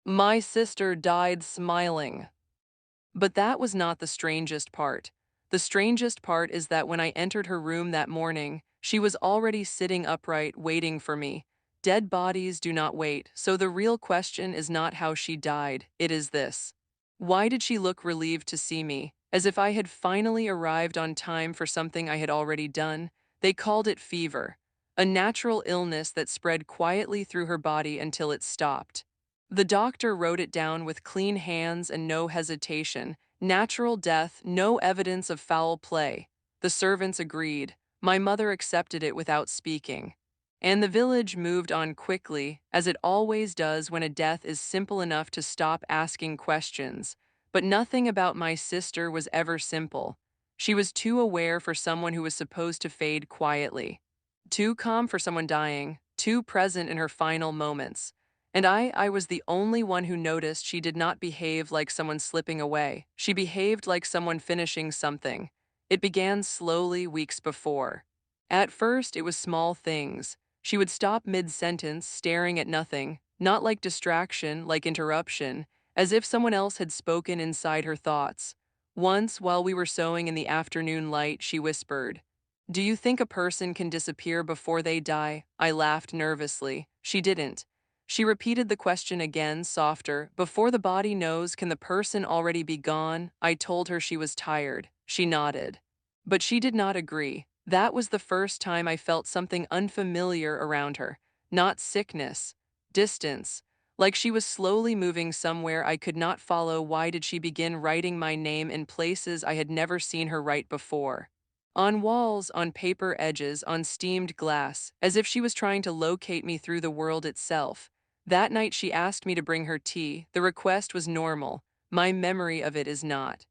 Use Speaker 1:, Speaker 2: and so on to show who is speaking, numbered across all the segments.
Speaker 1: My sister died smiling. But that was not the strangest part. The strangest part is that when I entered her room that morning, she was already sitting upright, waiting for me. Dead bodies do not wait, so the real question is not how she died, it is this. Why did she look relieved to see me, as if I had finally arrived on time for something I had already done? They called it fever, a natural illness that spread quietly through her body until it stopped. The doctor wrote it down with clean hands and no hesitation. Natural death, no evidence of foul play. The servants agreed. My mother accepted it without speaking. And the village moved on quickly, as it always does when a death is simple enough to stop asking questions. But nothing about my sister was ever simple. She was too aware for someone who was supposed to fade quietly. Too calm for someone dying, too present in her final moments. And I was the only one who noticed she did not behave like someone slipping away. She behaved like someone finishing something. It began slowly weeks before. At first, it was small things. She would stop mid-sentence, staring at nothing, not like distraction, like interruption, as if someone else had spoken inside her thoughts. Once, while we were sewing in the afternoon light, she whispered, "Do you think a person can disappear before they die?" I laughed nervously. She didn't. She repeated the question again, softer. "Before the body knows, can the person already be gone?" I told her she was tired. She nodded. But she did not agree. That was the first time I felt something unfamiliar around her. Not sickness. Distance. Like she was slowly moving somewhere I could not follow. Why did she begin writing my name in places I had never seen her write before? On walls, on paper edges, on steamed glass, as if she was trying to locate me through the world itself. That night she asked me to bring her tea. The request was normal. My memory of it is not.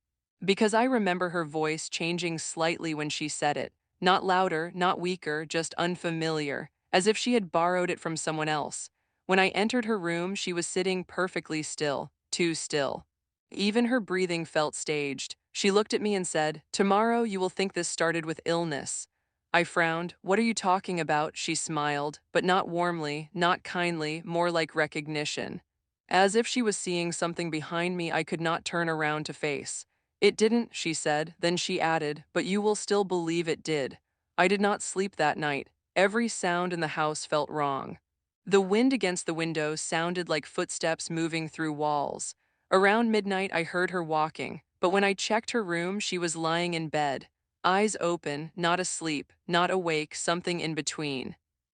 Speaker 1: Because I remember her voice changing slightly when she said it. Not louder, not weaker, just unfamiliar, as if she had borrowed it from someone else. When I entered her room, she was sitting perfectly still, too still. Even her breathing felt staged. She looked at me and said, "Tomorrow you will think this started with illness." I frowned. "What are you talking about?" She smiled, but not warmly, not kindly, more like recognition. As if she was seeing something behind me I could not turn around to face. "It didn't," she said, then she added, "but you will still believe it did." I did not sleep that night. Every sound in the house felt wrong. The wind against the window sounded like footsteps moving through walls. Around midnight I heard her walking, but when I checked her room she was lying in bed. Eyes open, not asleep, not awake, something in between.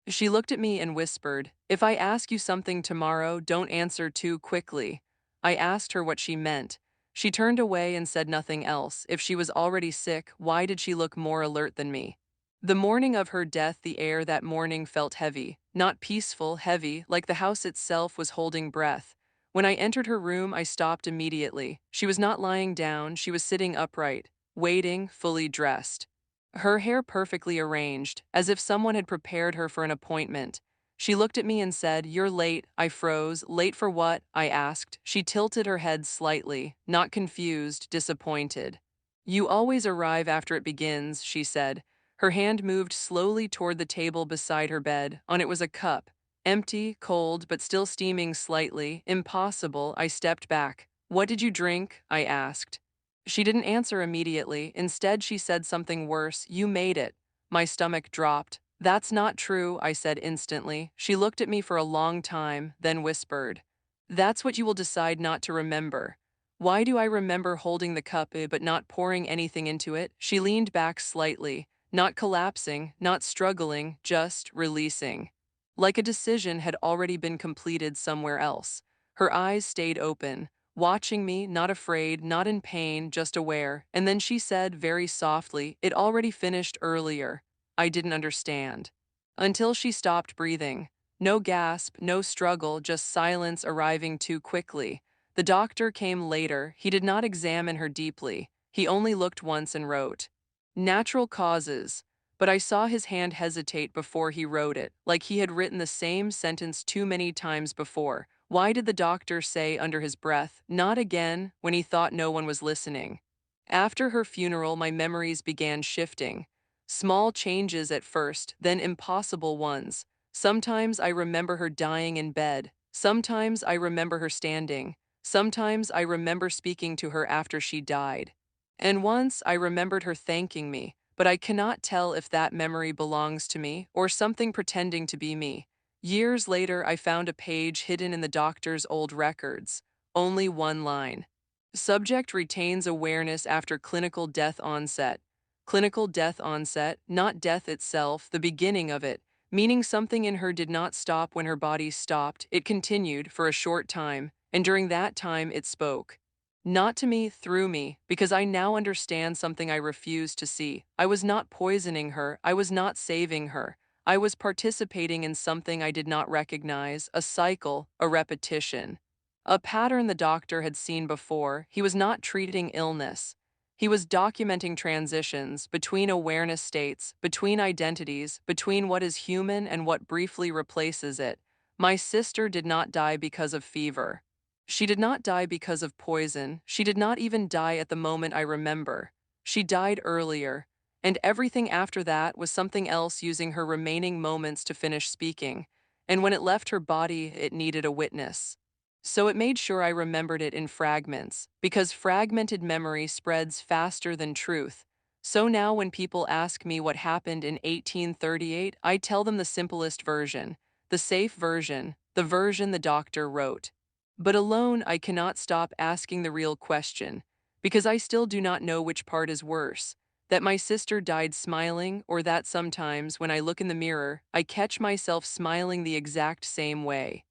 Speaker 1: She looked at me and whispered, "If I ask you something tomorrow, don't answer too quickly." I asked her what she meant. She turned away and said nothing else. If she was already sick, why did she look more alert than me? The morning of her death, the air that morning felt heavy. Not peaceful, heavy, like the house itself was holding breath. When I entered her room, I stopped immediately. She was not lying down, she was sitting upright, waiting, fully dressed. Her hair perfectly arranged, as if someone had prepared her for an appointment. She looked at me and said, "You're late." I froze. "Late for what?" I asked. She tilted her head slightly, not confused, disappointed. "You always arrive after it begins," she said. Her hand moved slowly toward the table beside her bed. On it was a cup. Empty, cold, but still steaming slightly. Impossible. I stepped back. "What did you drink?" I asked. She didn't answer immediately. Instead, she said something worse. "You made it." My stomach dropped. "That's not true," I said instantly. She looked at me for a long time, then whispered, "That's what you will decide not to remember." Why do I remember holding the cup but not pouring anything into it? She leaned back slightly, not collapsing, not struggling, just releasing. Like a decision had already been completed somewhere else. Her eyes stayed open, watching me, not afraid, not in pain, just aware. And then she said very softly, "It already finished earlier." I didn't understand. Until she stopped breathing. No gasp, no struggle, just silence arriving too quickly. The doctor came later. He did not examine her deeply. He only looked once and wrote, "Natural causes." But I saw his hand hesitate before he wrote it, like he had written the same sentence too many times before. Why did the doctor say under his breath, "Not again," when he thought no one was listening? After her funeral, my memories began shifting. Small changes at first, then impossible ones. Sometimes I remember her dying in bed, Sometimes I remember her standing. Sometimes I remember speaking to her after she died. And once I remembered her thanking me, but I cannot tell if that memory belongs to me or something pretending to be me. Years later, I found a page hidden in the doctor's old records. Only one line. Subject retains awareness after clinical death onset. Clinical death onset, not death itself, the beginning of it, meaning something in her did not stop when her body stopped. It continued for a short time, and during that time it spoke. Not to me, through me, because I now understand something I refused to see. I was not poisoning her, I was not saving her. I was participating in something I did not recognize, a cycle, a repetition. A pattern the doctor had seen before. He was not treating illness. He was documenting transitions between awareness states, between identities, between what is human and what briefly replaces it. My sister did not die because of fever. She did not die because of poison. She did not even die at the moment I remember. She died earlier, and everything after that was something else using her remaining moments to finish speaking. And when it left her body, it needed a witness. So it made sure I remembered it in fragments, because fragmented memory spreads faster than truth. So now when people ask me what happened in 1838, I tell them the simplest version, the safe version, the version the doctor wrote. But alone, I cannot stop asking the real question, because I still do not know which part is worse, that my sister died smiling, or that sometimes when I look in the mirror, I catch myself smiling the exact same way.